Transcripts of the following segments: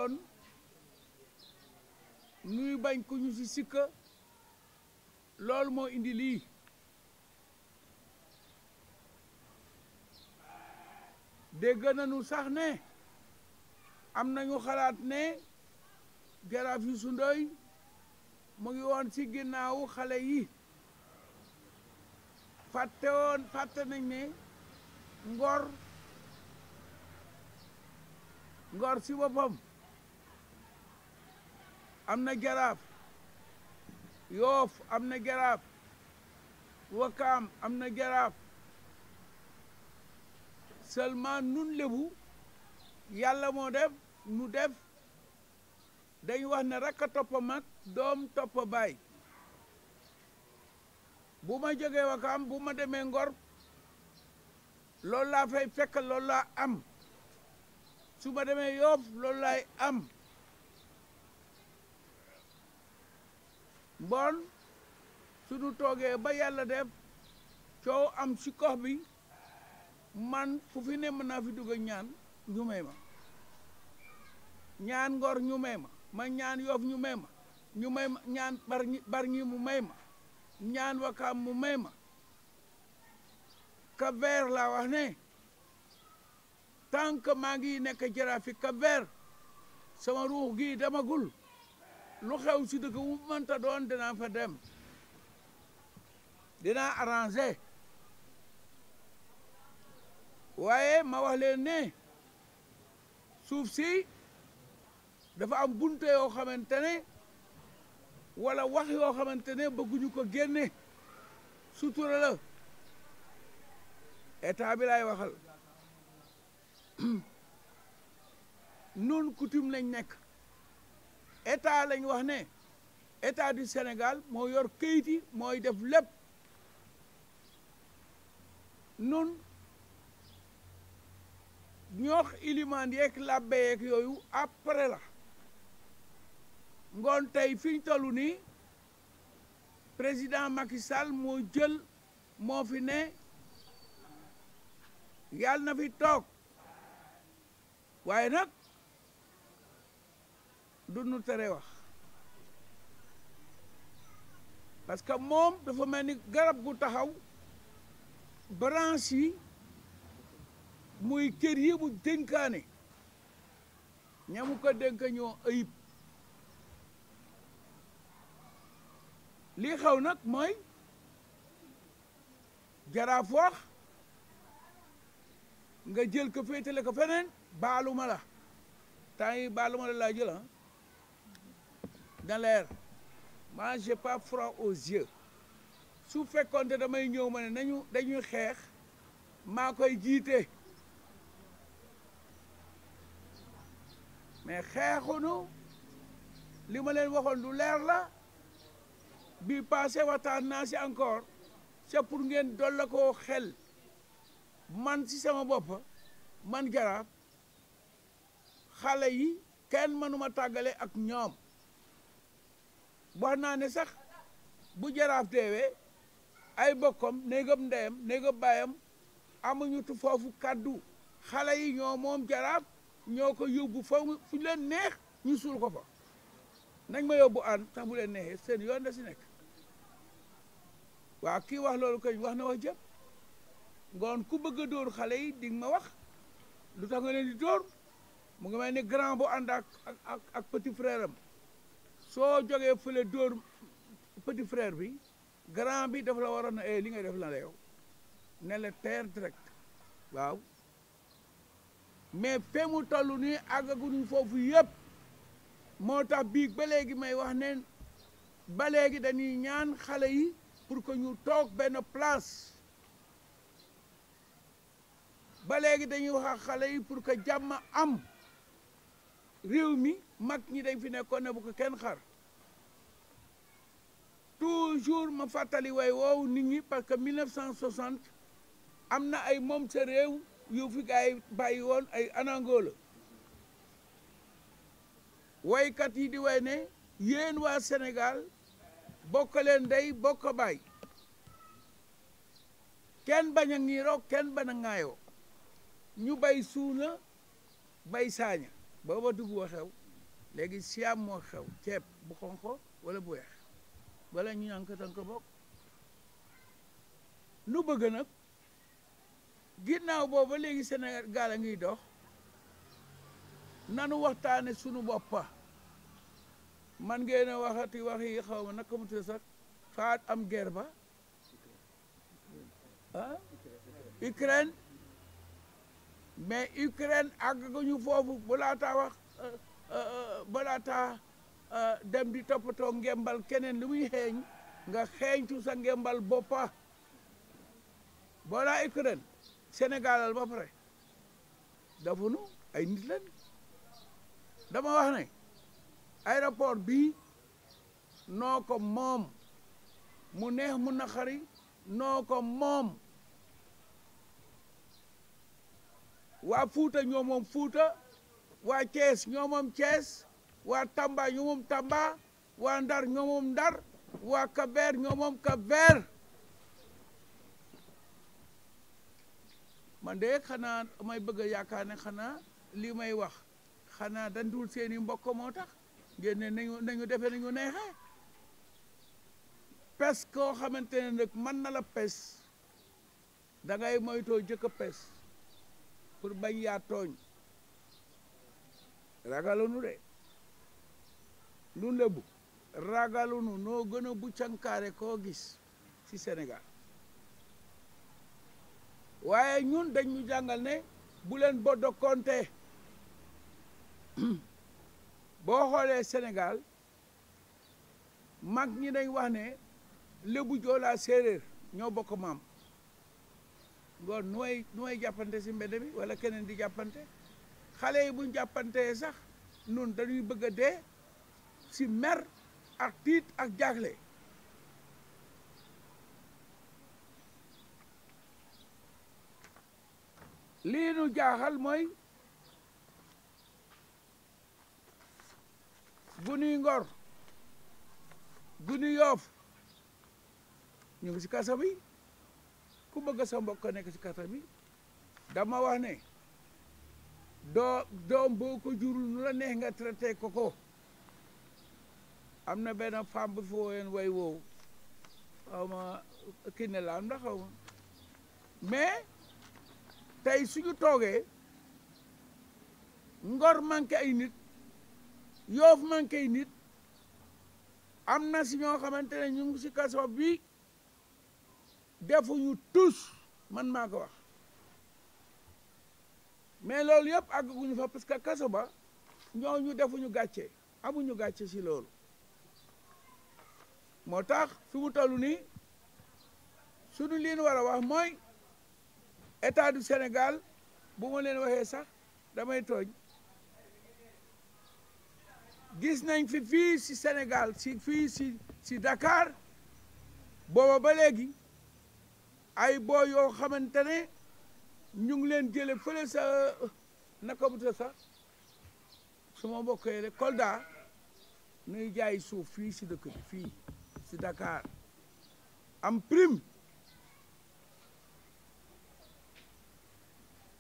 daloon ñuy bañ ku ñu ci sikka loolu moo indi lii dégg nañu sax ne am nañu xalaat ne Jaraaf Youssou Ndoye mu ngi woon ci ginnaawu xale yi fàtte nañ ne Ngor ci boppam am na jaraaf Yoof am na jaraaf Wakaam am na jaraaf seulement nun Lebu yàlla moo def nu def dañu wax ne rakk a toppa mag doom toppa baay bu ma jógee Wakaam bu ma demee Ngor loolu laa fay fekk loolu laa am su ma demee Yoof loolu laay am mbon suñu toogee ba yàlla def coow am ci gox bi man fu fi ne mën naa fi dugg ñaan ñu may ma ñaan Ngor ñu may ma ñaan Yoof ñu may ma ñaan Bargny mu may ma ñaan Wakaam mu may ma Cap-Vert laa wax ne tant que maa ngi nekk jaraaf fi Cap-Vert sama ruux gi demagul lu xew ci dëkk wu mënta doon dinaa fa dem dinaa arrangé waaye ma wax leen ne suuf si dafa am bunte yoo xamante ne wala wax yoo xamante ne bëgguñu ko génne sutura la état bi laay waxal nun coutume lañ nekk état lañ wax ne état du Sénégal moo yor këyit yi mooy def lépp nun ñoox ilimaan yeeg labbe yeeg yooyu après la ngoon tey fi ñu toll nii président Macky Sall moo jël moo fi ne yàlla na fi toog waaye nag du nu tere wax parce que moom dafa mel ni garab gu taxaw branche yi muy kër yi mu dénkaane ñamu ko dénk ñoo ayib lii xaw nag mooy jaraaf wax nga jël ko féetale ko feneen baaluma la temps yi baaluma la laa jël ah dans l'air moi j'ai pas froid aux yeux su fekkoonte damay ñëw ma ne dañuy xeex maa koy jiite mais xeexunu li ma leen waxoon lu leer la bi passé waxtaan naa si encore c'est pour ngeen dolla koo xel man si sama bopp man Jaraaf xale yi kenn mënuma tàggale ak ñoom wax naa ne sax bu Jaraaf teewee ay bokkam néegam ndeyam néegam baayam amuñu tu foofu kaddu xale yi ñoo moom Jaraaf ñoo ko yóbbu fu leen neex ñu suul ko fa nañ ma yóbbu an sax bu leen neexee seen yoon da si nekk waaw kii wax loolu koy wax na wax jëpp ngoon ku bëgg a dóor xale yi di ma wax lu tax nga leen di dóor mu ngi mel ni grand bu ànd ak petit frère am soo jógee fële dóor petit frère bi grand bi dafa la waroon na li ngay def la yow ne la terre direct waaw mais fe mu toll nii àggaguñu foofu yëpp moo tax biig ba léegi may wax ne ba léegi dañuy ñaan xale yi pour que ñu toog benn place ba léegi dañuy wax ak xale yi pour que jàmm am réew mi mag ñi dañ fi nekkoon ne bu ko kenn xar toujours ma fàttali way woowu nit ñi parce que 1960 am na ay moom sa réew yu fi gaay bàyyi woon ay anangola waykat yi di way ne yéen waa Sénégal bokk leen ndey bokk baay kenn bañ a ngiiroo kenn bañ a ŋaayoo ñu bay suuna bay saaña booba dugg wa xew léegi siam moo xew ceeb bu xonko wala bu weex wala ñu ñànk tan ko bokk nu bëgg nag ginnaaw booba léegi Sénégal a ngiy dox nanu waxtaane sunu boppa man ngeen a waxati wax yi xaw ma naka mu tudd sax faat am guerre ba ah Ukraine mais Ukraine àgguñu foofu balaataa wax balaataa dem di toppatoo ngembal keneen lu muy xeeñ nga xeeñtu sa ngembal boppa boolaa Ukraine Sénégalal ba pare dafa nu ay nit lan dama wax ne aéroport bii noo ko moom mu neex mu naqari noo ko moom waa Fuuta ñoo moom Fuuta waa Thiès ñoo moom Thiès waa Tamba ñoo moom Tamba waa Ndar ñoo moom Ndar waa Cap-Vert ñoo moom Cap-Vert man de xanaa may bëgg a yaakaar ne xanaa li may wax xanaa dandul seeni mbokk moo tax ngeen ne nañu defe nañu neexee pes koo xamante ne nag mën na la pes da ngay moytoo jëkk a pes pour bañ yaa tooñ ragalunu de nun lebu ragalunu noo gën a bu cankaare koo gis ci Sénégal waaye ñun dañ ñu jàngal ne bu leen boddo konte boo xoolee Sénégal mag ñi dañ wax ne lébu joolaa séeréer ñoo bokk maam ngoon nu may jàppante si mbedd mi wala keneen di jàppante xale yi buñ jàppante sax nun dañuy bëgg a dee si mer ak tiit ak jaaxle lii nu jaaxal mooy guni Ngor guni Yoof ñu ngi si kaso bi ku bëgg sa mbokk nekk si kaso bi dama wax ne doom boo ko jurul nu la neex nga traité ko am na benn femme bu fi wooyeen way woowu xaw ma kii ne la am ndax xaw ma mais tey suñu toogee Ngor manqué ay nit Yoof manqué ay nit am na si ñoo xamante ne ñu ngi si kaso bi defuñu tous man maa ko wax mais loolu yëpp àgguñu fa parce que kaso ba ñooñu defuñu gàcce amuñu gàcce si loolu moo tax fi mu toll nii suñu liin war a wax mooy état du Sénégal bu ma leen waxee sax damay tooñ gis nañ fi fii si Sénégal si Dakar booba ba léegi ay boo yoo xamante ne ñu ngi leen jële fële sa naka bu ta sax su ma mbokkee rek Kolda nuy jaay suuf fii si dëkk bi fii si Dakar am prime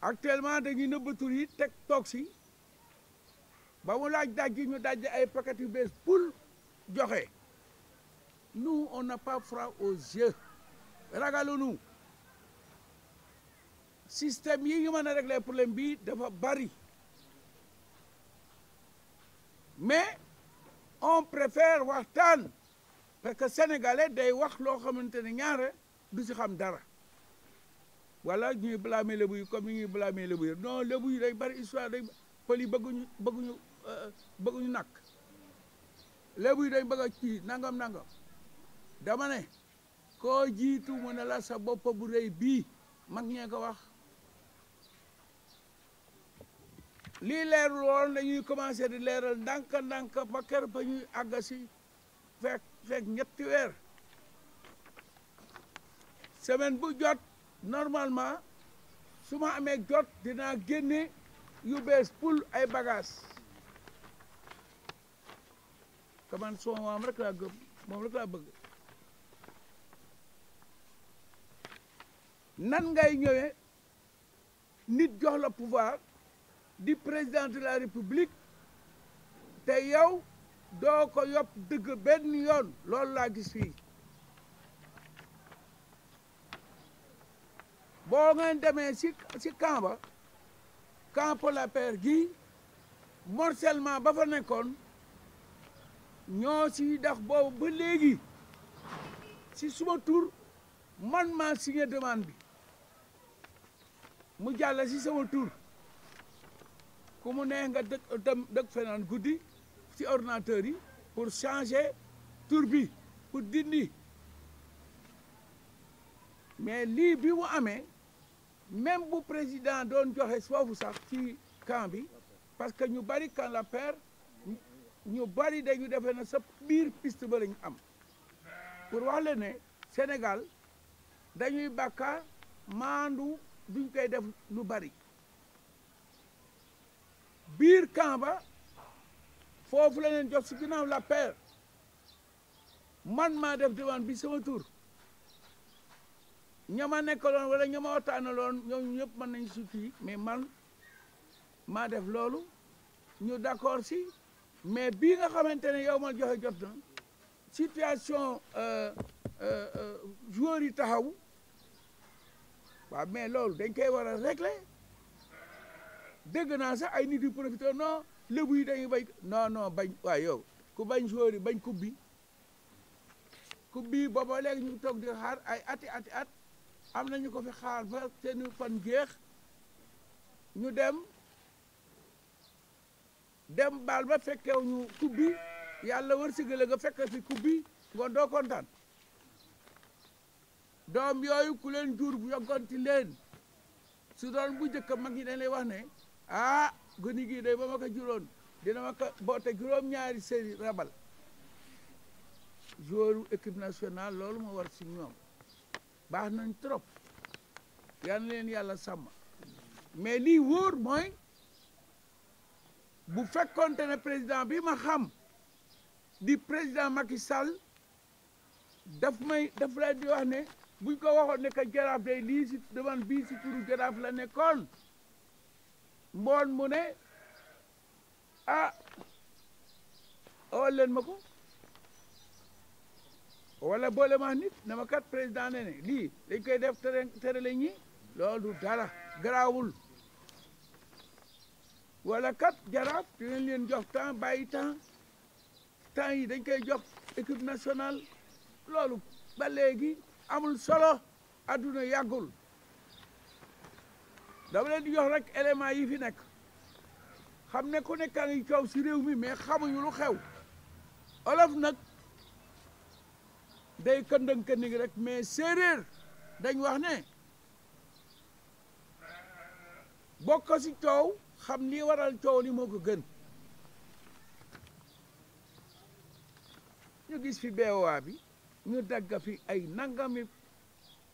actuellement dañuy nëbbatur yi teg toog si ba mu laaj dajji ñu dajji ay paquet yu bees pour joxe nous on n'a pas froid aux yeux ragalunu système yi ñu mën a régler problème bi dafa bari mais on préfère waxtaan parce que sénégalais day wax loo xamante ne ñaare du si xam dara wala ñuy blâmer lébu yi comme ni ñuy blâmer lébu yi non lébu yi day bari histoire day pël yi bëgguñu nakk lébu yi day bëgg a ci nangam dama ne koo jiitu mu ne la sa bopp bu rëy bii mag ñee ko wax lii leerul woon dañuy commencé di leeral ndànk ba kër ba ñuy àgg si fekk ñetti weer semaine bu jot normalement su ma amee jot dinaa génne yu bees pour ay bagages te man suma maam rek laa gëm moom rek laa bëgg nan ngay ñëwee nit jox la pouvoir di président de la république te yow doo ko yopp dëgg benn yoon loolu laa gis fii boo ngeen demee si camp ba camp Paul Lapère gi morcellement ba fa nekkoon ñoo si dax boobu ba léegi si suma tur man maa signé demande bi mu jàll si sama tur ku mu neex nga dëkk fenaan guddi ci ordinateur yi pour changer tur bi pour dindi mais lii bi mu amee même bu président doon joxe foofu sax ci camp bi parce que ñu bari camp Lapère ñu bari dañu defee na sa biir piste ba lañu am pour wax leen ne Sénégal dañuy bàkkaar maandu duñ koy def lu bari biir camp ba foofu la leen jox si ginnaaw Lapère man maa def demande bi sama tur ñama nekkaloon wala ñama waxtaanaloon ñoom ñëpp mën nañ suti mais man maa def loolu ñu d'accord si mais bii nga xamante ne yow ma joxe jot na situation joueurs yi taxaw waaw mais loolu dañ koy war a régler dégg naa sax ay nit yu profité non lébu yi dañuy bañ non bañ waaye yow ku bañ joueurs yi bañ coupe bi booba léegi ñu toog di xaar ay ati at am nañu ko fi xaar ba seen fan jeex ñu dem baal ba fekkew ñu coupe bi yàlla wërsëgale nga fekke fi coupe bi nga doo kontaan doom yooyu ku leen jur bu yoggonti leen su doon bu njëkk mag ñi dañ lay wax ne ah goni gi day ba ma ko juróon dina ma ko boote juróom-ñaari série rabal joueur équipe nationale loolu moo war si ñoom baax nañ trop yal na leen yàlla sàmm mais lii wóor mooy bu fekkonte ne président bi ma xam di président Macky Sall daf lay di wax ne buñ ko waxoon ne que jaraaf day lii si demande bii si turu jaraaf la nekkoon mboon mu ne ah owal leen ma ko wala boole ma nit na ma kat président ne ne lii dañ koy def tere la ñi loolu dara garaawul wala kat jaraaf dinañ leen jox temps bàyyi temps yi dañ koy jox équipe nationale loolu ba léegi amul solo adduna yàggul dama leen di jox rek élément yi fi nekk xam ne ku nekkaa ngi coow si réew mi mais xamuñu lu xew olof nag day këndëng rek mais séeréer dañ wax ne bokk si coow xam li waral coow li moo ko gën ñu gis fi BOA bi ñu dagga fi ay nangami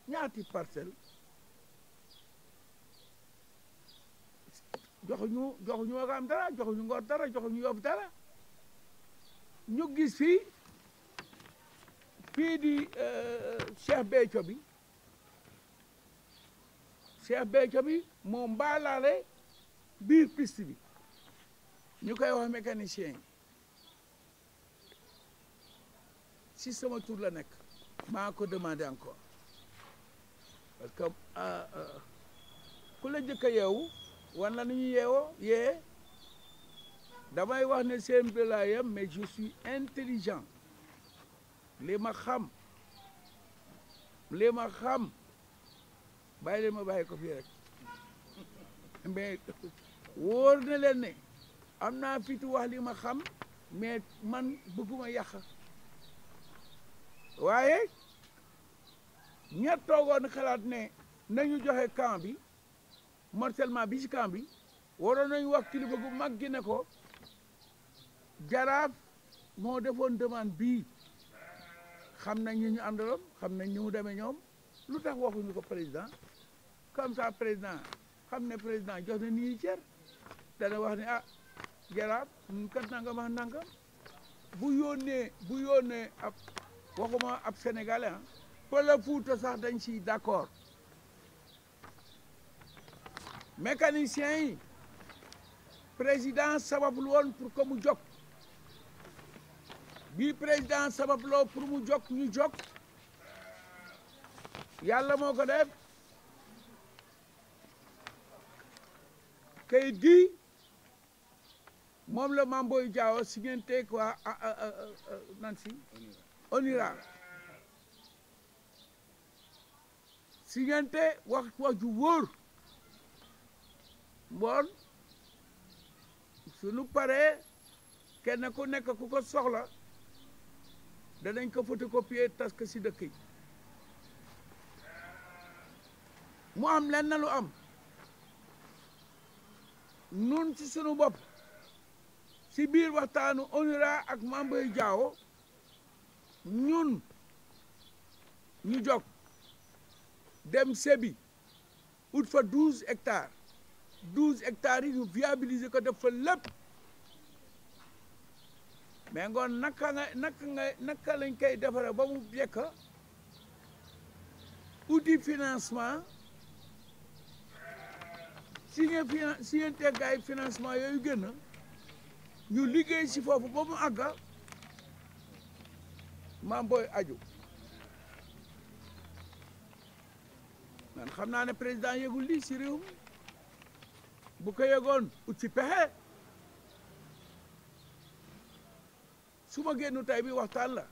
ñaati parcelle joxuñu Wakaam dara joxuñu Ngor dara joxuñu Yoff dara ñu gis fii di Cheikh Béthio bi moom mbaalaale biir piste bi ñu koy wax mécanicien yi si sama tur la nekk maa ko demandé encore parce que ku la jëkk a yeewu wan la nu ñu yee damay wax ne CMP laa yem mais je suis intelligent li ma xam bàyyi leen ma bàyyi ko fii rek mais wóor na leen ne am naa fitu wax li ma xam mais man bëgguma yàq waaye ña toogoon xalaat ne nañu joxe camp bi morcellement bi ci camp bi waroon nañu wax kilifa gu mag gi ne ko jaraaf moo defoon demande bii xam nañ ñu àndaloon xam nañ ñu mu demee ñoom lu tax waxuñu ko président comme ça président xam ne président jox na nii cër dana wax ne ah jaraaf ñun kat nangam ak nangam bu yónnee ab waxuma ab sénégalais ah Pël Fuuta sax dañ ci d'accord mécanicien yi président sabablu woon pour que mu jóg bi président sabab loo pour mu jog ñu jog yàlla moo ko def kayit gi moom la Mame Boye Diao signante quoi Nancy Onira signante wax ju wóor mboon suñu paree kenn ku nekk ku ko soxla danañ ko photocopier tas ko si dëkk yi mu am lenn lu am nun ci sunu bopp si biir waxtaanu Onira ak Mame Boye Diao ñun ñu jog dem Sébi ut fa 12 hectares yi ñu viabiliser ko def fa lépp mais ngoon naka lañ koy defare ba mu jekk outil financement signé teggaay financement yooyu gën ñu liggéey si foofu ba mu àgga Mame Boye aju man xam naa ne président yëgul lii si réew mi bu ko yëgoon ut ci pexe su ma génnu tey bi waxtaan la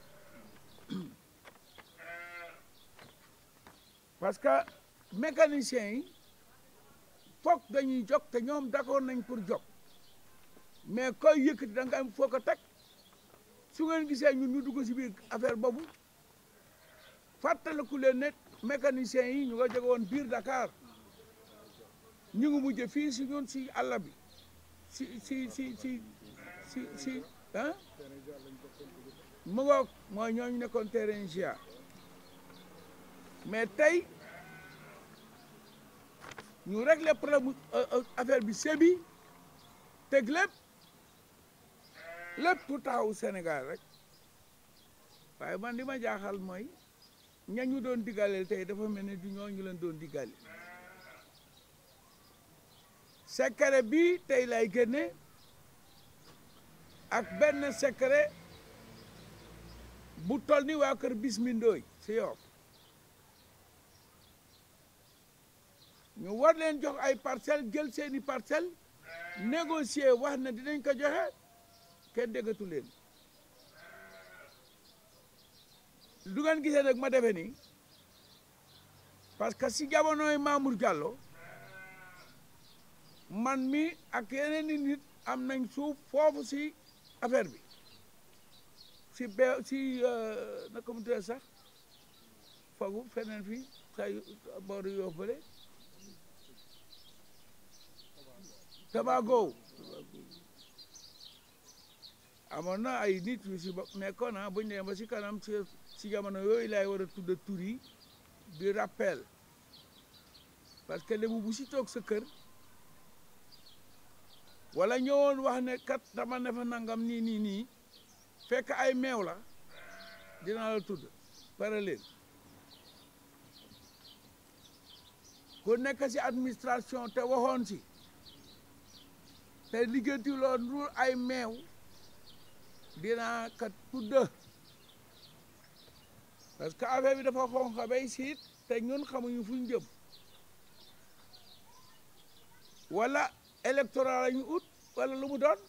parce que mécaniciens yi foog dañuy jog te ñoom d'accord nañ pour jog mais koy yëkkati da nga am foo ko teg su ngeen gisee ñun ñu dugg si biir affaire boobu fàttaliku leen ne mécaniciens yi ñu nga jóge woon biir Dakar ñu ngi mujj fii si ñun si àll bi si ah mu ngoog mooy ñooñu nekkoon terrain GIA mais tey ñu réglé problème affaire bi Sébi teg lépp pour taxawu Sénégal rek waaye man li ma jaaxal mooy ñañu doon diggaleel tey dafa mel ni du ñooñu leen doon diggale secret bi tey lay génne ak benn secret bu toll ni waa kër Bismi Ndoye si Yoff ñu war leen jox ay parcelles jël seeni parcelles négocier wax na dinañ ko joxe kenn déggatu leen du ngeen gisee nag ma defe nii parce que si jamonoy Mamour Diallo man mi ak yeneen i nit am nañ suuf foofu si affaire bi si naka mu tuddee sax foofu feneen fii say booru Yoff bële Tabago amoon na ay nit yu si nekkoon buñ demee ba si kanam si jamono yooyu laay war a tudd tur yi di rappel parce que lébu bu si toog sa kër wala ñëwoon wax ne kat dama ne fa nangam nii fekk ay meew la dina la tudd pare leen ku nekk si administration te waxoon si te liggéenti loon lu ay meew dinaa kat tudd parce que affaire bi dafa xonq bay siit te ñun xamuñu fu ñu jëm wala électoral la ñu ut wala lu mu doon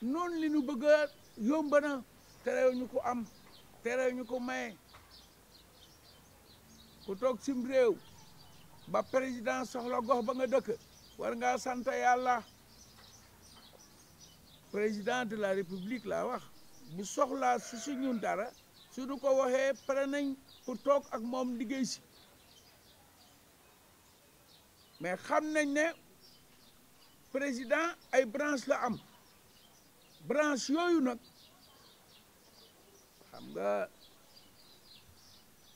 noonu li ñu bëgg a yomb na terew ñu ko am terew ñu ko maye ku toog sim réew ba président soxla gox ba nga dëkk war ngaa sant yàlla président de la république laa wax bu soxlaa si suñu dara suñu ko waxee pare nañ pour toog ak moom liggéey si mais xam nañ ne président ay branche la am branche yooyu nag xam nga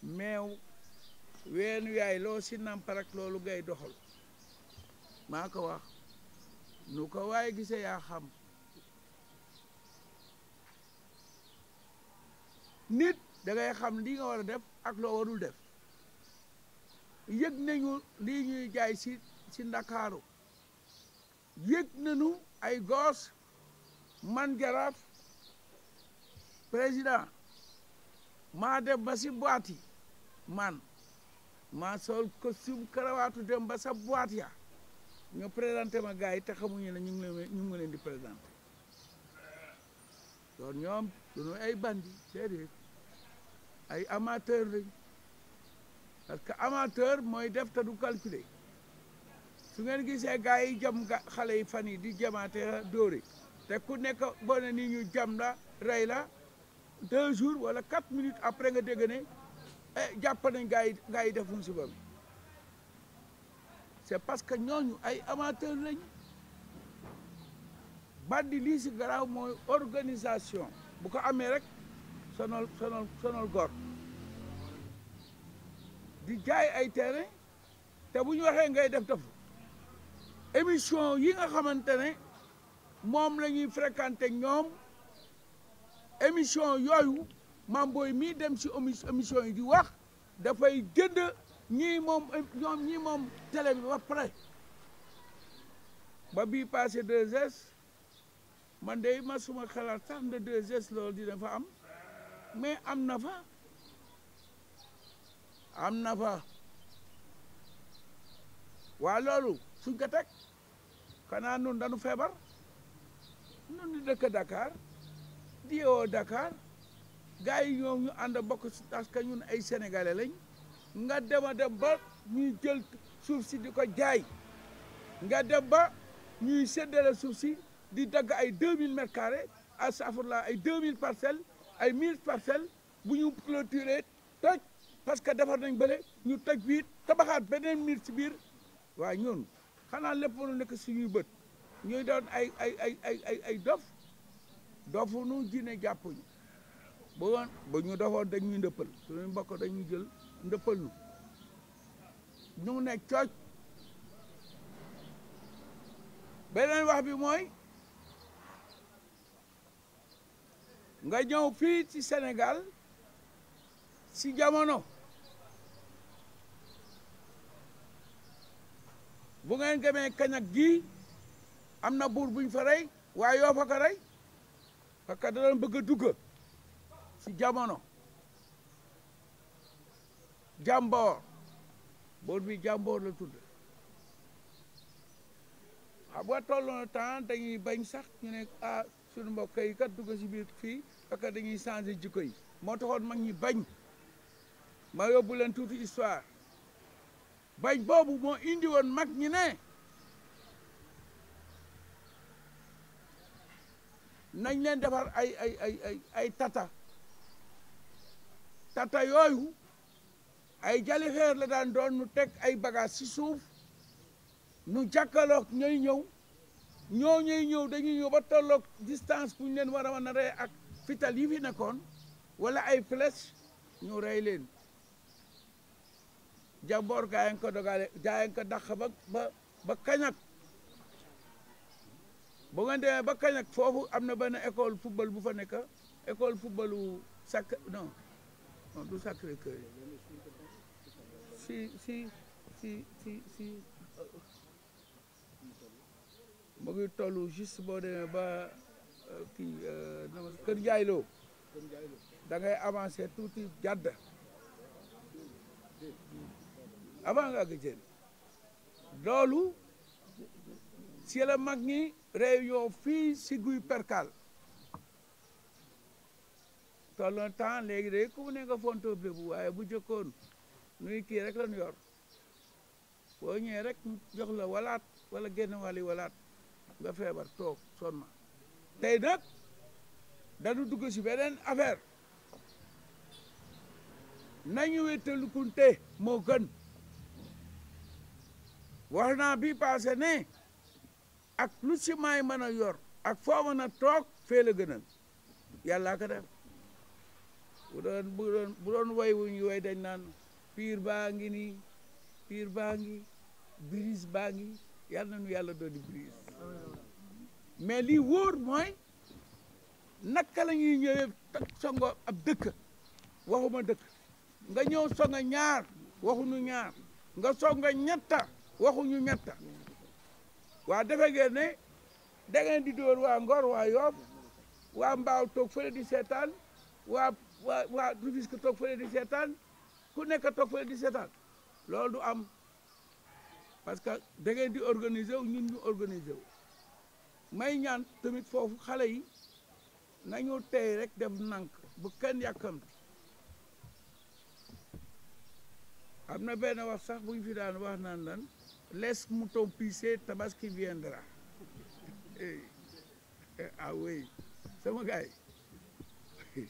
meew weenu yaay loo si namparak loolu ngay doxal maa ko wax nu ko waaye gisee yaa xam nit da ngay xam lii nga war a def ak loo warul def yëg nañu lii ñuy jaay si Ndakaaru yëg nañu ay gos man Jaraaf président maa dem ba si boîte yi man maa sol costume karawaatu dem ba sa boîte ya ñu présenté ma gars yi te xamuñu ne ñu ngi leen di présenté doon ñoom duñu ay bandi déedéet ay amateur lañ parce que amateur mooy def te du calculer su ngeen gisee gars yi jam xale yi fan yi di jamaate dóore te ku nekk boo ne nii ñu jam la rey la 2 jours wala 4 minutes après nga dégg ne jàpp nañ gars yi def musiba bi c'est parce que ñooñu ay amateur lañ bandi lii si garaaw mooy organisation bu ko amee rek sonal gor di jaay ay terrain te bu ñu waxee ngay def émission yi nga xamante ne moom la ñuy fréquenté ñoom émission yooyu Mame Boye mii dem si émission yi di wax dafay jënd ñii moom télé bi ba pare ba bii passé 2S man de ma suma xalaat sax nde 2S loolu dina fa am mais am na fa waa loolu suñ ko teg xanaa nun dañu feebar nun di dëkk Dakar di yeewoo Dakar gars yi ñoom ñu ànd bokk parce que ñun ay sénégalais lañ nga dem ba ñuy jël suuf si di ko jaay nga dem ba ñuy séddale suuf si di dagg ay 2000 mètres carrés astafurlah ay 2000 parcelles ay 1000 parcelles bu ñu clôturer toj parce que defar nañ bële ñu toj biir tabaxaat beneen miir ci biir waaw ñun xanaa lépp lu nekk suñuy bët ñuy doon ay dofu nu jine jàppuñu ba ñu dofoon dañuy ndëppal suñuy mbokk dañuy jël ndëppal ñu ne cooj beneen wax bi mooy nga ñëw fii ci Sénégal si jamono bu ngeen gemee kañak gi am na buur buñ fa rey waaye yoo fa ko rey parce que da doon bëgg a dugg si jamono jàmboor buur bi jàmboor la tudd xam nga tolloon temps dañuy bañ sax ñu ne suñu mbokk yi kat dugg si biir fii parce que dañuy changer jikko yi moo taxoon mag ñi bañ ma yóbbu leen tuuti histoire bañ boobu moo indi woon mag ñi ne nañ leen defar ay tata yooyu ay jalifeer la daan doon nu teg ay bagage ci suuf nu jàkkaloog ñooy ñëw dañuy ñëw ba tolloog distance bu ñu leen war a mën a rey ak fital yi fi nekkoon wala ay flèche ñu rey leen jàmboor gaayen ko dogale gaayen ko dàq ba kañak bu ngeen demee ba kañak foofu am na benn école football bu fa nekk école footballu non du Sacré-Cœur si mu ngi tollu juste boo demee ba kii Kër Njaay Lo da ngay avancer tuuti jàdd avant nga gëjën loolu si la mag ñi réunion fii si guy perkal tolloon temps léegi de ku mu ne nga fonto bébu waaye bu jëkkoon nuy kii rek lañu yor boo ñëwee rek jox la walaat wala génn wàlli walaat nga feebar toog sonna tey nag dañu dugg si beneen affaire nañu wéttalukunte moo gën wax naa bi passé ne ak lu si maay mën a yor ak foo mën a toog fee la gënal yàlla ko def bu doon way wu ñu way dañ naan piir baa ngi nii piir baa ngi brise baa ngi yàlla nañu yàlla doon di brise mais lii wóor mooy naka la ñuy ñëwee songo ab dëkk waxuma dëkk nga ñëw songa ñaar waxuñu ñaar nga songa ñetta waxuñu ñetta waa defe ngeen ne da ngeen di dóor waa Ngor waa Yoff waa Mbaaw toog fële di seetaan waa Rufisque toog fële di seetaan ku nekk toog fële di seetaan loolu du am parce que da ngeen di organiser wu ñun ñu organiser wu may ñaan tamit foofu xale yi nañu tey rek def nank bu kenn yàkkamti am na benn wax sax bu ñu fi daan wax naan lan laisse mouton pisser tabaski viendra ah oui sama gars yi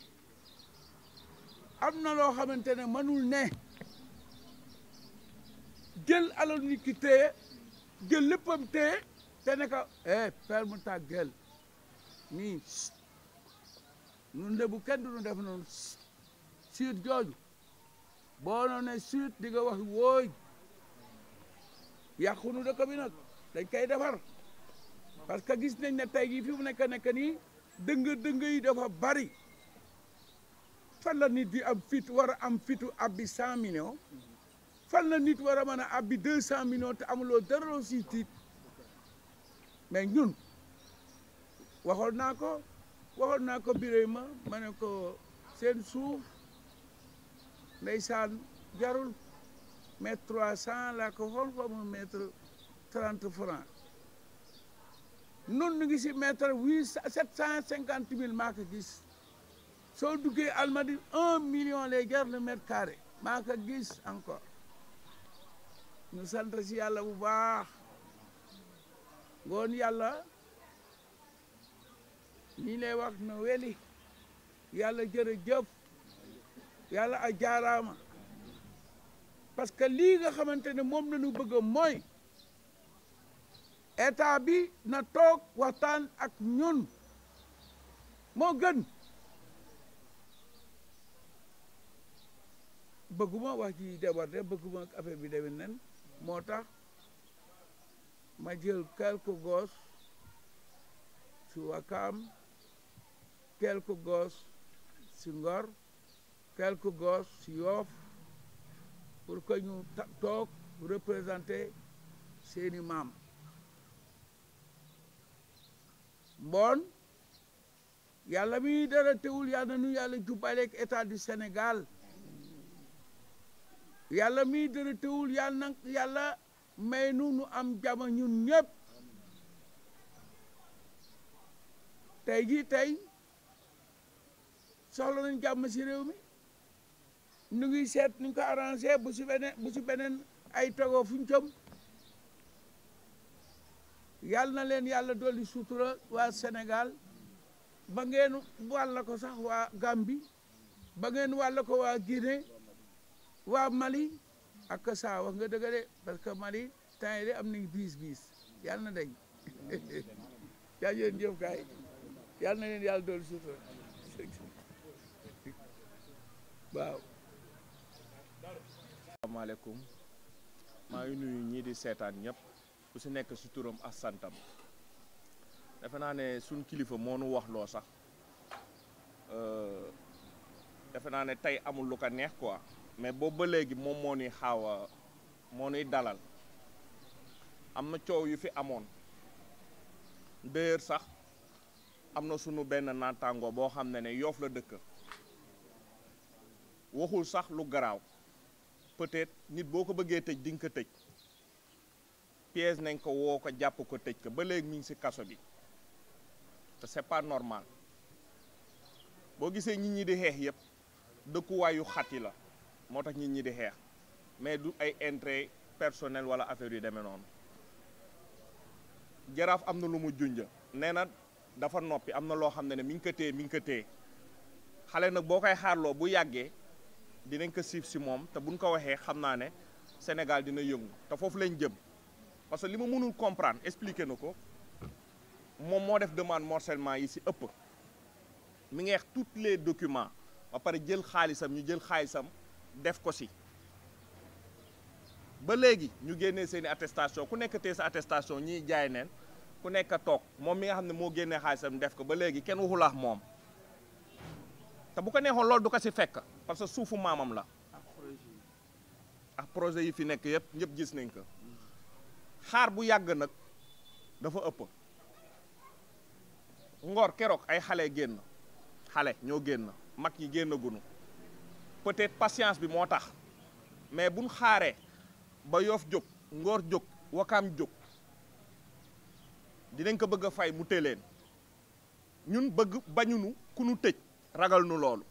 am na loo xamante ne mënul ne jël alal nit ki téye jël léppam téye te ne ko ferme ta gueule nii ñun de bu kenn duñu def noonu siit jooju boo noonee siit di nga wax wooy yàqunu dëkk bi nag dañ koy defar parce que gis nañ ne tey jii fi mu nekk nii dëng yi dafa bari fan la nit di am fit war a am fitu abbi 100 millions fan la nit war a mën a abbi 200 millions te amuloo dara loo si tiit mais ñun waxoon naa ko Birima ma ne ko seen suuf ndeysaan jarul mètre 300 laa ko xool fa mu mètre 30 francs nun ñu ngi si mètre 750 000 maa ko gis soo duggee Almadies 1 million lay jar le mètre carré maa ko gis encore ñu sant si yàlla bu baax ngoon yàlla ñi lay wax na weli yàlla jërëjëf yàlla a jaaraama parce que lii nga xamante ne moom la ñu bëgg mooy état bi na toog waxtaan ak ñun moo gën bëgguma wax ci déborde bëgguma affaire bi demee nen moo tax ma jël quelques gosses si Wakam quelques gosses si Ngor quelques gosses si Yoff pour que ñu toog représenter seeni maam mboon yàlla mi dara teewul yàlla nu yàlla jubbaleeg état du Sénégal yàlla mi dara teewul yàlla may nu am jàmm ñun ñëpp tey soxla nañ jàmm si réew mi ñu ngi seet ñu ko arrangé bu si beneen ay togo fuñ jëm yàlla na leen yàlla dolli sutura waa Sénégal ba ngeen wàll ko sax waa Gambie ba ngeen wàll ko waa Guinée waa Mali ak saa wax nga dëgg de parce que Mali temps yi de am nañ bis yàlla na dañ yaa ngeen jëf kaay yàlla na leen yàlla dolli sutura waaw. asalaamaaleykum maa ngi nuyu ñii di seetaan ñëpp ku si nekk si turam ak santam defe naa ne suñ kilifa moo nu wax loo sax defe naa ne tey amul lu ko neex quoi mais boobu ba léegi moom moo nuy moo nuy dalal am na coow yu fi amoon d'ailleurs sax am na sunu benn naataango boo xam ne Yoff la dëkk waxul sax lu garaaw peut-être nit boo ko bëggee tëj di nga ko tëj piège nañ ko woo ko jàpp ko tëj ko ba léegi mi ngi si kaso bi te c'est pas normal boo gisee nit ñi di xeex yëpp dëkkuwaayu xat yi la moo tax nit ñi di xeex mais du ay intérêt personnel wala affaire yu demee noonu jaraaf am na lu mu junja nee na dafa noppi am na loo xam ne mi ngi ko téye xale nag boo koy xaarloo bu yàggee dinañ ko siif si moom te buñ ko waxee xam naa ne Sénégal dina yëngu te foofu lañ jëm parce que li ma mënul comprendre expliquer na ko moom moo def demande morcellement yi si ëpp mi ngi wax tous les documents ba pare jël xaalisam ñu jël xaalisam def ko si ba léegi ñu génnee seeni attestation ku nekk tee sa attestation ñiy jaay neen ku nekk toog moom mi nga xam ne moo génnee xaalisam def ko ba léegi kenn waxulaax moom te bu ko neexoon loolu du ko si fekk parce que suufu maamam la ak projet yi fi nekk yëpp ñëpp gis nañ ko xaar bu yàgg nag dafa ëpp Ngor keroog ay xale génn xale ñoo génn mag yi génn gunu peut-être patience bi moo tax mais buñ xaaree ba Yoff jóg Ngor jóg Wakaam jóg dinañ ko bëgg a fay mu téleen ñun bëgg bañunu ku nu tëj ragal nu loolu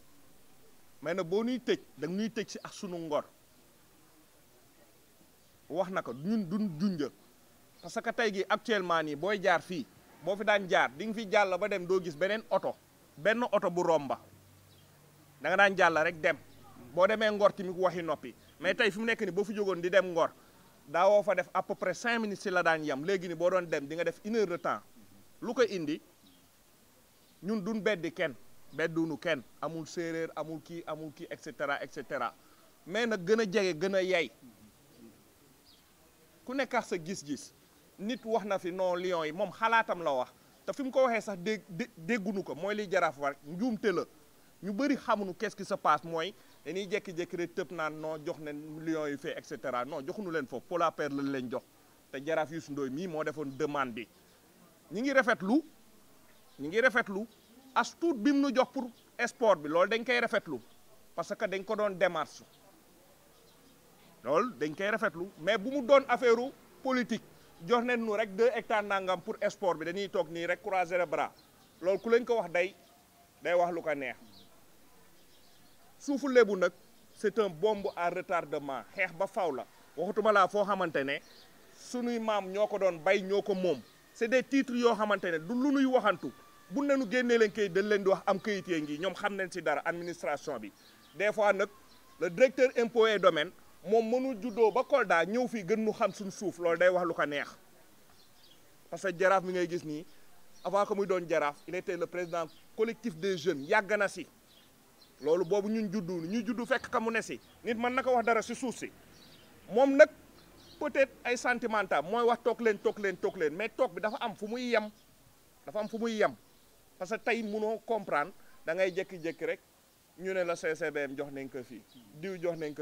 mais nag boo nuy tëj da ñuy tëj si ak sunu ngor wax na ko ñun duñ junja parce que tey gi actuellement nii booy jaar fii boo fi daan jaar di nga fi jàll ba dem doo gis benn oto bu romba da nga daan jàll rek dem boo demee Ngor tamit waxi noppi mais tey fi mu nekk ni boo fi jógoon di dem Ngor daawoo fa def à peu près 5 minutes si la daan yam léegi ni boo doon dem di nga def 1 heure de temps lu ko indi ñun duñ beddi kenn bedduunu kenn amul séeréer amul kii et cetera mais nag gën a jege gën a yey ku nekk sa gis-gis nit wax na fi non Lions yi moom xalaatam la wax te fi mu ko waxee sax déggunu ko mooy liy Jaraaf war njuumte la ñu bëri xamuñu qu'est-ce qui se passe mooy dañuy jékki-jékki rek tëb naan non jox ne Lions yi fee et cetera non joxuñu leen foofu Pola Paire lañ leen jox te Jaraaf Youssou Ndoye mii moo defoon demande bi ñi ngi rafetlu as tuut bi mu nu jox pour sport bi loolu dañ koy rafetlu parce que dañ ko doon démarche loolu dañ koy rafetlu mais bu mu doon affaire politique jox nañ nu rek 2 hectares nangam pour sport bi dañuy toog nii rek croiser les bras loolu ku leen ko wax day wax lu ko neex suufu Lebu nag c'est un bombe à retardement xeex ba faw la waxutuma laa foo xamante ne sunuy maam ñoo ko doon bay ñoo ko moom c'est des titres yoo xamante ne du lu nuy waxantu bu ne nu génnee leen kayit dañ leen di wax am kayit yee ngi ñoom xam nañ si dara administration bi des fois nag le directeur impôts et domaines moom mënul juddoo ba Kolda ñëw fii gën nu xam suñu suuf loolu day wax lu ko neex parce que jaraaf mi ngay gis nii avant que muy doon jaraaf il était le président collectif des jeunes yàgg na si loolu boobu ñun juddu fekk ka mu ne si nit mën na ko wax dara si suuf si moom nag peut-être ay sentimental mooy wax toog leen mais toog bi dafa am fu muy yem parce que tey mënoo comprendre da ngay jékki-jékki rek ñu ne la CCBM jox nañ ko fii diw jox nañ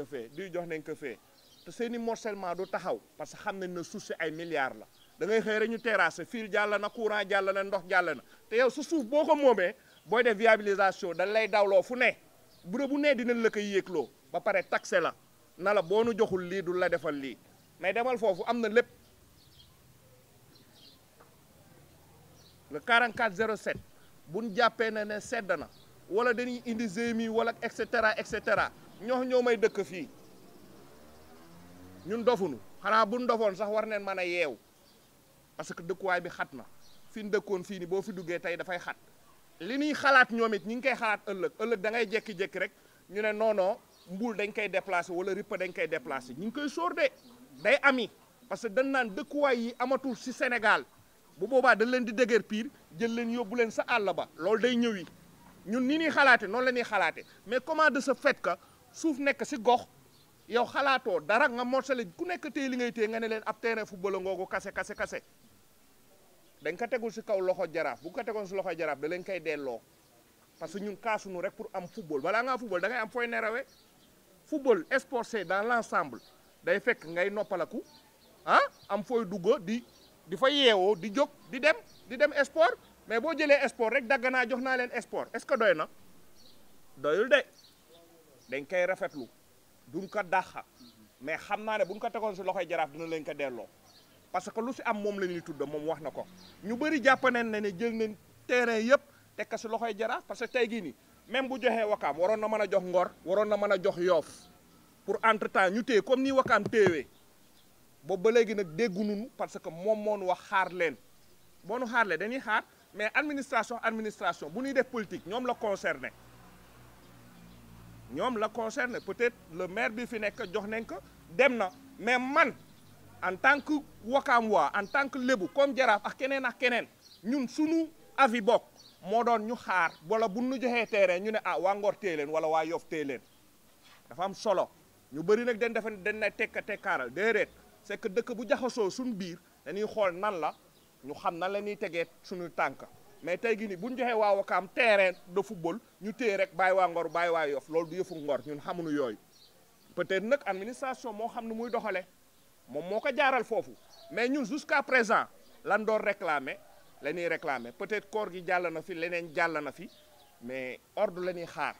ko fee te seeni morcellement du taxaw parce que xam nañ ne suuf si ay milliards la da ngay xëy rek ñu terrasse fil jàll na courant jàll na ndox jàll na te yow sa suuf boo ko moomee booy def viabilisation dañ lay dawloo fu ne bu nee dinañ la koy yéegloo ba pare taxé la na la boo nu joxul lii du la defal lii mais demal foofu am na lépp le 4407 buñ jàppee ne sedd na wala dañuy indi GMI wala et cetera ñoo may dëkk fii ñun dofunu xanaa buñ dofoon sax war neen mën a yeew parce que dëkkuwaay bi xat na fi ñu dëkkoon fii ni boo fi duggee tey dafay xat li ñuy xalaat ñoom it ñi ngi koy xalaat ëllëg da ngay jékki-jékki rek ñu ne non mbuul dañ koy déplacé wala ripa dañ koy déplacé ñu ngi koy sóor de day ami parce que dañ naan dëkkuwaay yi amatul si Sénégal bu boobaa dañ leen di dëgër piir jël leen yóbbu leen sa àll ba loolu day ñëwi ñun ni ñuy xalaate noonu la ñuy xalaate mais comment de ce fait que suuf nekk si gox yow xalaatoo dara nga morcelé ku nekk téye li ngay téye nga ne leen ab terrain football ngoogu kase dañ ko tegul si kaw loxo jaraaf bu ko tegoon si loxo jaraaf da leen koy delloo parce que ñun kaasunu rek pour am football balaa ngaa football da ngay am fooy nerawe football sport c'est dans l'ensemble day fekk ngay noppalaku am fooy dugg di fa yeewoo di jóg di dem sport mais boo jëlee sport rek dagg naa jox naa leen sport est-ce que doy na doyul de dañ koy rafetlu duñ ko dàqa mais xam naa ne buñ ko tegoon si loxoy jaraaf dina leen ko delloo parce que lu si am moom la ñuy tudd moom wax na ko ñu bëri jàpp nañ ne jël nañ terrain yëpp teg ko si loxoy jaraaf parce que tey gii nii même bu joxee Wakaam waroon na mën a jox Ngor waroon na mën a jox Yoff pour entre temps ñu téye comme ni Wakaam téewee boobu ba léegi nag dégguñu parce que moom moo nu wax xaar leen boo nu xaarlee dañuy xaar mais administration bu ñuy def politique ñoom la concerné peut-être le maire bi fi nekk jox nañ ko dem na mais man en tant que Wakaam en tant que Lébu comme Jaraaf ak keneen ñun suñu avis bokk moo doon ñu xaar wala bu ñu joxee terrain ñu ne waa Ngor téye leen wala waa Yoff téye leen dafa am solo ñu bëri nag dañ na tekkaaral déedéet c'est que dëkk bu jaxasoo suñu biir dañuy xool nan la ñu xam nan la ñuy tegee suñu tànk mais tey gi ni bu ñu joxee waa Wakaam terrain de football ñu téye rek bàyyi waa Ngor bàyyi waa Yoff loolu du yëfu Ngor ñun xamuñu yooyu peut-être nag administration moo xam ne muy doxale moom moo ko jaaral foofu mais ñun jusqu'à présent lan doon réclamer la ñuy réclamer peut-être koor gi jàll na fi leneen jàll na fi mais ordre la ñuy xaar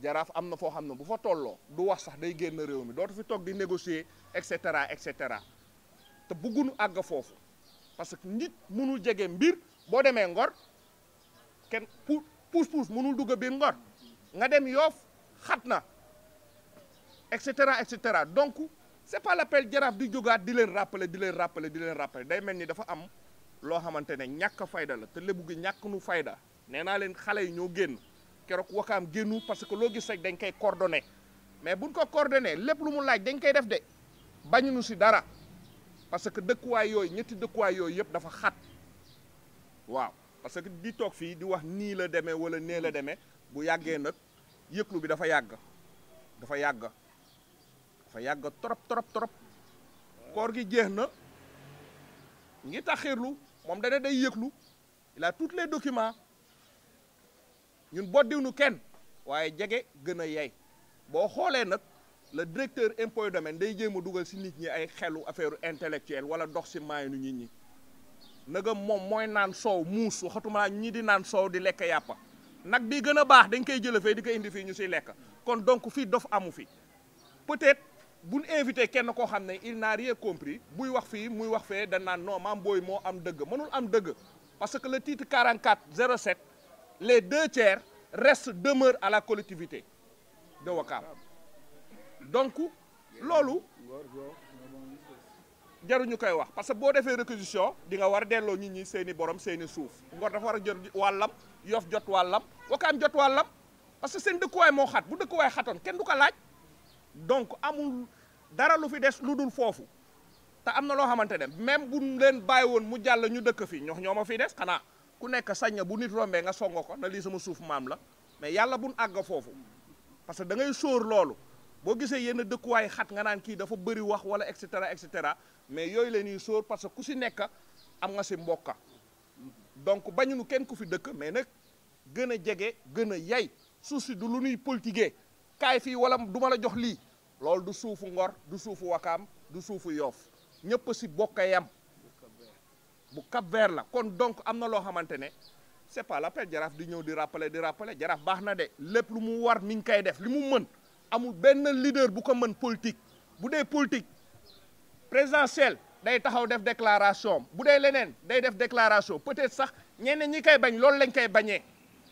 jaraaf am na foo xam ne bu fa tolloo du wax sax day génn réew mi dootu fi toog di négocier et cetera te bëggunu àgg foofu parce que nit mënul jege mbir boo demee Ngor kenn puus mënul dugg biir Ngor nga dem Yoff xat na et cetera donc c'est pas l'appel jaraaf di jógaat di leen rappeler day mel ni dafa am loo xamante ne ñàkk fayda la te lébu gi ñàkk nu fayda nee naa leen xale yi ñoo génn keroog wakaam génnu parce que loo gis rek dañ koy coordonné mais buñ ko coordonné lépp lu mu laaj dañ koy def de bañunu si dara parce que dëkkuwaay yooyu ñetti dëkkuwaay yooyu yëpp dafa xat waaw parce que di toog fii di wax nii la demee wala nee la demee bu yàggee nag yëglu bi dafa yàgg trop koor gi jeex na ngi taxirlu moom dana day yëglu il a tous les documents ñun boddiwnu kenn waaye jege gën a yey boo xoolee nag le directeur impôt domaine day jéem a dugal si nit ñi ay xelu affaire intellectuelle wala dox si maayanu nit ñi naga moom mooy naan soow muus waxatuma ñi di naan soow di lekk yàppa nag bi gën a baax dañ koy jële fee di ko indi fii ñu siy lekk kon donc fii dof amu fi peut-être buñ invité kenn koo xam ne il n'a rien compris buy wax fii muy wax fee da naan non Mame Boye moo am dëgg mënul am dëgg parce que le titre 4407 les 2/3 demeurent à la collectivité de Ouakam donc loolu jaruñu koy wax parce que boo defee réquisition di nga war a delloo nit ñi seeni borom seeni suuf Ngor dafa war a jot wàllam Yoff jot wàllam Ouakam jot wàllam parce que seen dëkkuwaay moo xat bu dëkkuwaay xatoon kenn du ko laaj donc amul dara lu fi des lu dul foofu te am na loo xamante ne même bu leen bàyyi woon mu jàll ñu dëkk fi ñoo ma fi des xanaa ku nekk sañ na bu nit rombee nga songo ko na lii sama suuf maam la mais yàlla buñ àgg foofu parce que da ngay sóor loolu boo gisee yenn dëkkuwaay xat nga naan kii dafa bëri wax wala et cetera mais yooyu la ñuy sóor parce que ku si nekk am nga si mbokka donc bañunu kenn ku fi dëkk mais nag gën a jege gën a yay suuf si du lu ñuy politiquer kaay fii wala du ma la jox lii loolu du suufu Ngor du suufu Ouakam du suufu Yoff ñëpp si bokk yam bu Cap-Vert la kon donc am na loo xamante ne c'est pas l'appel jaraaf di ñëw di rappeler jaraaf baax na de lépp lu mu war mi ngi koy def li mu mën amul benn leader bu ko mën politique bu dee politique présidentielle day taxaw def déclaration bu dee leneen day def déclaration peut-être sax ñeneen ñi koy bañ loolu lañ koy bañee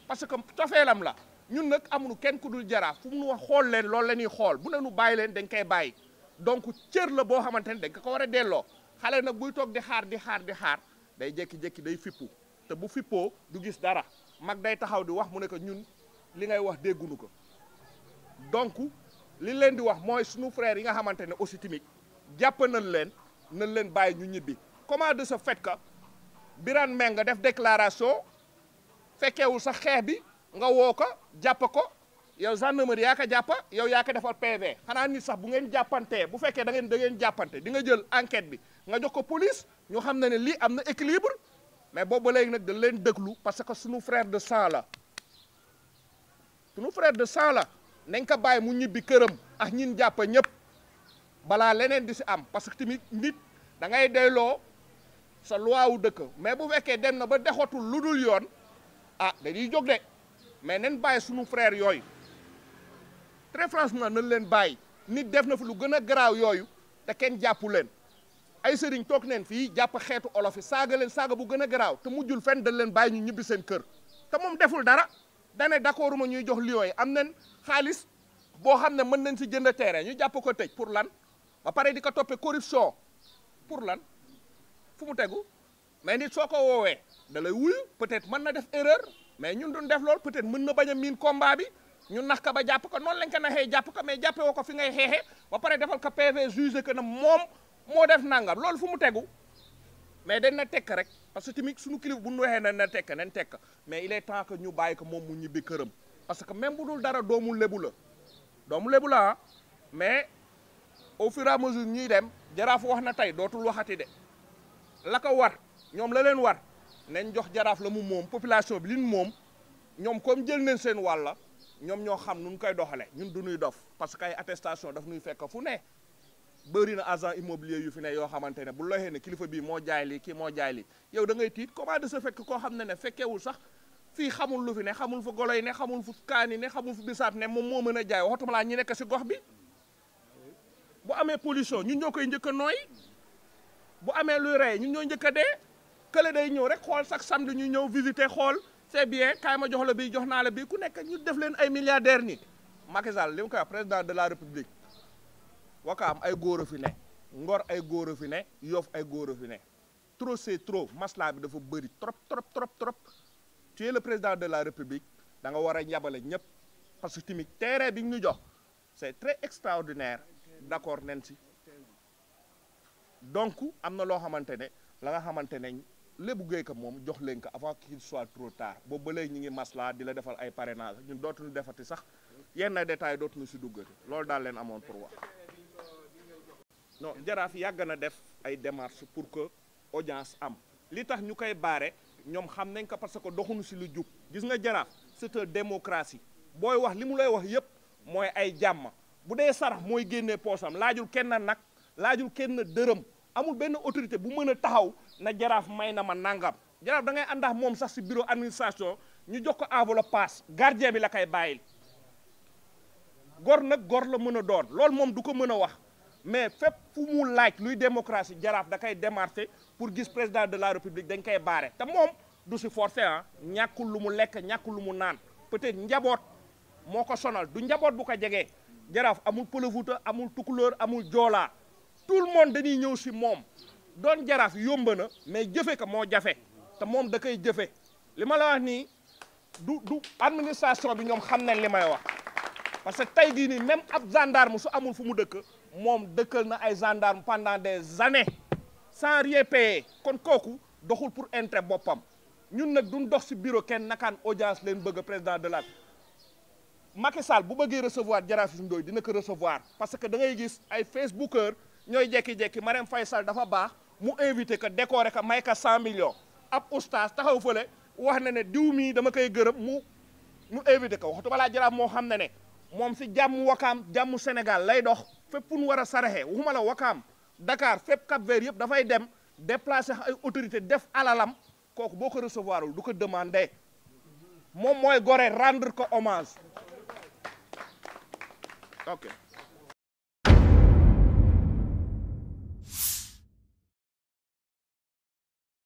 parce que cofeelam la ñun nag amuñu kenn ku dul jaraaf fu mu wax xool leen loolu la ñuy xool bu ne nu bàyyi leen dañ koy bàyyi donc cër la boo xamante ne dañ ko war a delloo xale nag buy toog di xaar day jékki-jékki day fippu te bu fippoo du gis dara mag day taxaw di wax mu ne ko ñun li ngay wax déggunu ko donc li leen di wax mooy suñu frères yi nga xamante ne aussi tamit jàpp nañ leen bàyyi ñu ñibbi comment de ce fait que Birane Mbengue def déclaration fekkeewul sax xeex bi nga woo ko jàpp ko yow gendarmerie yaa ko jàppa yow yaa ko defal PV xanaa nit sax bu ngeen jàppantee bu fekkee da ngeen jàppante di nga jël enquête bi nga jox ko police ñu xam ne lii am na équilibre mais boobu ba léegi nag da leen déglu parce que suñu frère de sang la nañ ko bàyyi mu ñibbi këram ak ñin jàppa ñëpp balaa leneen di si am parce que tamit nit da ngay doyloo sa loi wu dëkk mais bu fekkee dem na ba dexatul lu dul yoon dañuy jóg de mais nañ bàyyi suñu frère yooyu très franchement nañ leen bàyyi nit def na fi lu gën a garaaw yooyu te kenn jàppu leen ay sëriñ toog neen fii jàpp xeetu olof yi saaga leen saaga bu gën a garaaw te mujjul fenn dañ leen bàyyi ñu ñibbi seen kër te moom deful dara dane d'accord ma ñuy jox lions yi am nañ xaalis boo xam ne mën nañ si jënd terrain ñu jàpp ko tëj pour lan ba pare di ko toppee corruption pour lan fu mu tegu mais nit soo ko woowee da lay wuyu peut-être mën na def erreur mais ñun duñ def loolu peut-être mën na bañ a miin combat bi ñu nax ka ba jàpp ko noonu lañ ko naxee jàpp ko mais jàppe woo ko fi ngay xeexee ba pare defal ko PV jugé que na moom moo def nangam loolu fu mu tegu mais dañ na tekk rek parce que tamit suñu kilif bu ñu waxee nañ tekk mais il est temps que ñu bàyyi ko moom mu ñibbi këram parce que même bu dul dara doomu lébu la mais au fur et à mesure ñuy dem jaraaf wax na tey dootul waxati de la ko war ñoom la leen war nañ jox jaraaf la mu moom population bi liñ moom ñoom comme jël nañ seen wàlla ñoom ñoo xam nu ñu koy doxale ñun du ñuy dof parce que ay attestation daf ñuy fekk fu ne bëri na agent immobilier yu fi ne yoo xamante ne bu loxee ne kilifa bii moo jaay lii kii moo jaay lii yow da ngay tiit comment de ce fait que koo xam ne fekkeewul sax fii xamul lu fi ne xamul fu golo yi ne xamul fu kaani ne xamul fu bisaab ne moom moo mën a jaay waxatuma laa ñi nekk si gox bi bu amee pollution ñun ñoo koy njëkk a nooy bu amee luy rey ñun ñoo njëkk a dee kële day ñëw rek xool chaque samedi ñu ñëw visiter xool c'est bien kaay ma jox la bii jox naa la bii ku nekk ñu def leen ay milliardaires ni Macky Sall li mu koy wax président de la république Wakaam ay góor a fi ne Ngor ay góor a fi ne Yoff ay góor a fi ne trop c'est trop masla bi dafa bëri trop trop trop trop tu es le président de la république da nga war a yabale ñëpp parce que tamit terrain bi ñu jox c'est très extraordinaire d'accord nen si donc am na loo xamante ne la nga xamante ne lébu géey ka moom jox leen ko avant qu'il soit trop tard boobu ba léegi ñu ngi masla di la defal ay parrainage ñun dootuñu defati sax yenn détails dootuñu si duggati loolu daal leen amoon pour wax non jaraaf yàgg na def ay démarches pour que audience am li tax ñu koy baare ñoom xam nañ ko parce que doxuñu si lu jub gis nga jaraaf c'est une démocratie booy wax li mu lay wax yëpp mooy ay jàmm bu dee sarax mooy génnee poosam laajul kenn nag laajul kenn dërëm amul benn autorité bu mën a taxaw na jaraaf may na ma nangam jaraaf da ngay àndax moom sax si bureau administration ñu jox ko enveloppe passe gardien bi la koy bàyyil gor nag gor la mën a doon loolu moom du ko mën a wax mais fépp fu mu laaj luy démocratie jaraaf da koy démarché pour gis président de la république dañ koy baare te moom du si forcé ah ñàkkul lu mu lekk ñàkkul lu mu naan peut-être njaboot moo ko sonal du njaboot bu ko jegee jaraaf amul pëlëfuuta amul tukulóor amul joolaa tout le monde dañuy ñëw si moom doon jaraaf yomb na mais jëfe ko moo jafe te moom da koy jëfe li ma la wax nii du administration bi ñoom xam nañ li may wax parce que tey jii nii même ab gendarme su amul fu mu dëkk moom dëkkal na ay gendarme pendant des années sans rien payer kon kooku doxul pour intérêt boppam ñun nag duñ dox si bureau kenn nakaan audience leen bëgg président de la Macky Sall bu bëggee recevoir Jaraaf Ndoye dina ko recevoir parce que da ngay gis ay facebookers ñooy jekki-jekki Marème Faye Sall dafa baax mu invité ko décorer ko may ko 100 millions ab oustaz taxaw fële wax na ne diw mii dama koy gërëm mu invité ko waxtu balaa Jaraaf moo xam ne moom si jàmm Wakaam jàmm Sénégal lay dox fépp fu ñu war a saraxe waxuma la Wakaam Dakar fépp Cap-Vert yëpp dafay dem déplacer ay autorité def alalam kooku boo ko recevoirul du ko demander moom mooy gore rendre ko hommage ok